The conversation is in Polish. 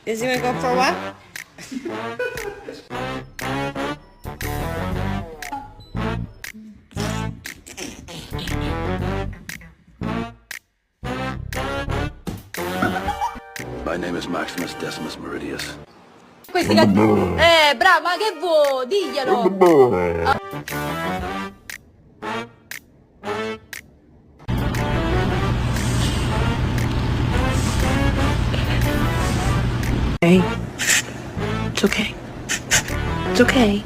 Is he gonna go for a walk? My name is Maximus Decimus Meridius. Questi bravo, ma che vuoi? Diglielo! Hey, it's okay. It's okay.